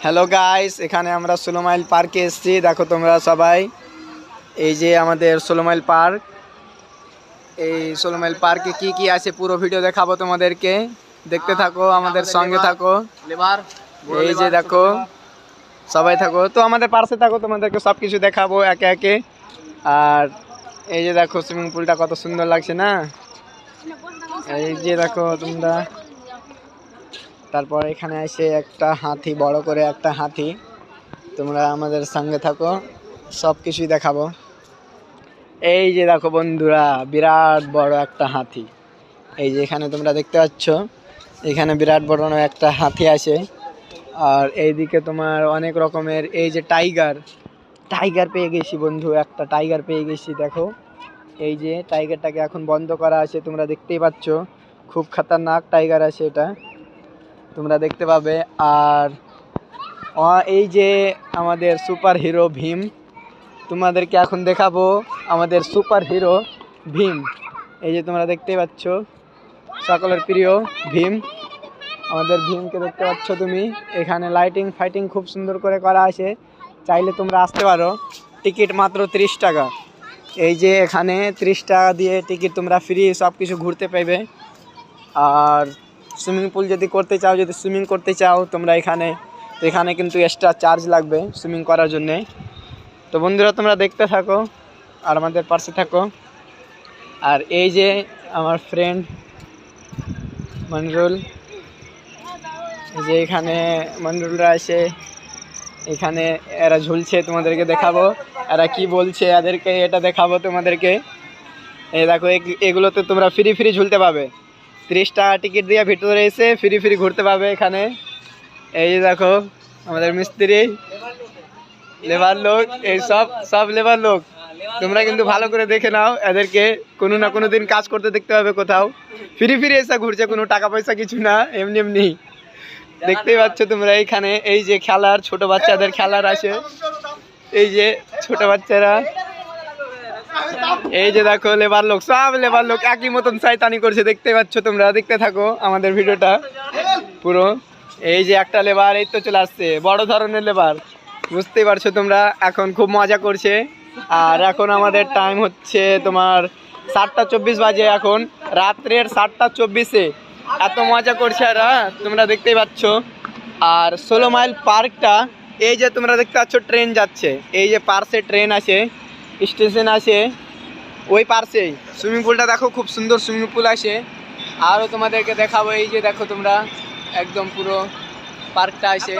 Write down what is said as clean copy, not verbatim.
Hello guys, এখানে আমরা 16 mile পার্কে এসেছি। দেখো তোমরা সবাই, এই যে আমাদের 16 মাইল পার্ক। এই 16 মাইল পার্কে কি কি আছে পুরো ভিডিও দেখাবো তোমাদেরকে, দেখতে থাকো, আমাদের সঙ্গে থাকো। এই যে দেখো, সবাই থাকো তো আমাদের পাশে থাকো, তোমাদেরকে সব কিছু দেখাবো একে একে। আর এই যে দেখো সুইমিং পুলটা কত সুন্দর লাগছে না, এই যে দেখো তোমরা। তারপর এখানে এসে একটা হাতি, বড় করে একটা হাতি, তোমরা আমাদের সঙ্গে থাকো, সব কিছুই দেখাবো। এই যে দেখো বন্ধুরা, বিরাট বড় একটা হাতি, এই যে এখানে তোমরা দেখতে পাচ্ছ, এখানে বিরাট বড় একটা হাতি আছে। আর এইদিকে তোমার অনেক রকমের, এই যে টাইগার পেয়ে গেছি বন্ধু, একটা টাইগার পেয়ে গেছি। দেখো এই যে টাইগারটাকে এখন বন্ধ করা আছে, তোমরা দেখতেই পাচ্ছ, খুব খতরনাক টাইগার আছে এটা, তোমরা দেখতে পাবে। আর এই যে আমাদের সুপার হিরো ভীম, তোমাদেরকে এখন দেখাবো আমাদের সুপার হিরো ভীম। এই যে তোমরা দেখতেই পাচ্ছ, সকলের প্রিয় ভীম, আমাদের ভীমকে দেখতে পাচ্ছ তুমি। এখানে লাইটিং ফাইটিং খুব সুন্দর করে করা আছে, চাইলে তোমরা আসতে পারো। টিকিট মাত্র 30 টাকা। এই যে এখানে 30 টাকা দিয়ে টিকিট, তোমরা ফ্রি সব কিছু ঘুরতে পাইবে। আর সুইমিং পুল যদি করতে চাও, যদি সুইমিং করতে চাও তোমরা এখানে কিন্তু এক্সট্রা চার্জ লাগবে সুইমিং করার জন্যে। তো বন্ধুরা তোমরা দেখতে থাকো আর আমাদের পাশে থাকো। আর এই যে আমার ফ্রেন্ড মনরুল, এই যে এখানে মনরুলরা আছে, এখানে এরা ঝুলছে, তোমাদেরকে দেখাবো এরা কি বলছে, এদেরকে এটা দেখাবো তোমাদেরকে। এই দেখো, এগুলোতে তোমরা ফ্রি ঝুলতে পাবে, 30 টাকা টিকিট দিয়ে ভিতরে এসে ফ্রি ঘুরতে পাবে এখানে। এই যে দেখো আমাদের মিস্ত্রি, লেবার লোক, এই সব লেবার লোক, তোমরা কিন্তু ভালো করে দেখে নাও, এদেরকে কোনো না কোনো দিন কাজ করতে দেখতে হবে কোথাও। ফ্রি এসে ঘুরছে, কোনো টাকা পয়সা কিছু না, এমনি দেখতেই পাচ্ছ তোমরা। এইখানে এই যে খেলার, ছোট বাচ্চাদের খেলার আছে, এই যে ছোট বাচ্চারা, এই যে দেখো লেবার লোক, সব লেবার লোক একই মতন শয়তানি করছে, দেখতে পাচ্ছ তোমরা। দেখতে থাকো আমাদের ভিডিওটা পুরো। এই যে একটা লেবার এই তো চলে আসছে, বড় ধরনের লেবার, বুঝতেই পারছো তোমরা, এখন খুব মজা করছে। আর এখন আমাদের টাইম হচ্ছে তোমার 7:24 বাজে, এখন রাত্রের 7:24, এত মজা করছে এরা, তোমরা দেখতেই পাচ্ছ। আর 16 মাইল পার্কটা, এই যে তোমরা দেখতে পাচ্ছ ট্রেন যাচ্ছে, এই যে পার্শ্বে ট্রেন আছে, স্টেশন আছে, ওই পার্শ্বেই সুইমিং পুলটা দেখো, খুব সুন্দর সুইমিং পুল আছে। আরও তোমাদেরকে দেখাবো, এই যে দেখো তোমরা, একদম পুরো পার্কটা আছে।